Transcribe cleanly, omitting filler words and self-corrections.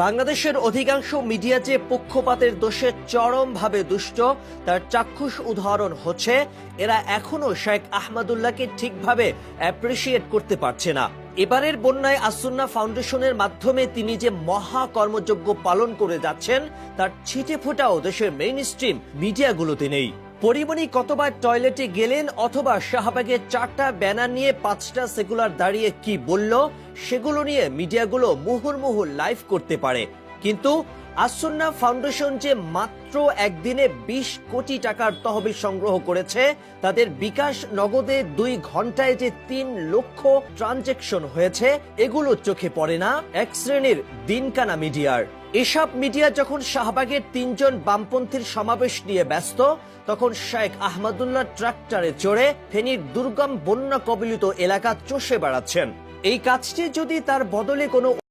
বাংলাদেশের অধিকাংশ মিডিয়া যে পক্ষপাতের দোষে চরমভাবে দুষ্ট তার চাক্ষুষ উদাহরণ হচ্ছে এরা এখনো শেখ আহমদুল্লাহকে ঠিকভাবে অ্যাপ্রিসিয়েট করতে পারছে না। এবারের বন্যায় আসুন্নাহ ফাউন্ডেশনের মাধ্যমে তিনি যে মহা কর্মযজ্ঞ পালন করে যাচ্ছেন তার ছিটে ফোঁটাও দেশের মেইন স্ট্রিম মিডিয়াগুলোতে নেই। পরিমণি কতবার টয়লেটে গেলেন অথবা শাহবাগে 4টা ব্যানার নিয়ে 5টা সেকুলার দাঁড়িয়ে কি বলল সেগুলো নিয়ে মিডিয়াগুলো মুহুর্মুহু লাইভ করতে পারে, কিন্তু আসুন্নাহ ফাউন্ডেশন যে মাত্র একদিনে 20 কোটি টাকার তহবিল সংগ্রহ করেছে, তাদের বিকাশ নগদে 2 ঘন্টায় যে 3 লক্ষ ট্রানজেকশন হয়েছে, এগুলো চোখে পড়ে না এক শ্রেণীর দিনকানা মিডিয়ার। এসব মিডিয়া যখন শাহবাগের 3 জন বামপন্থীর সমাবেশ নিয়ে ব্যস্ত, তখন শেখ আহমদুল্লাহ ট্রাক্টরে চড়ে ফেনীর দুর্গম বন্যা কবলিত এলাকা চষে বেড়াচ্ছেন। এই কাজটি যদি তার বদলে কোনো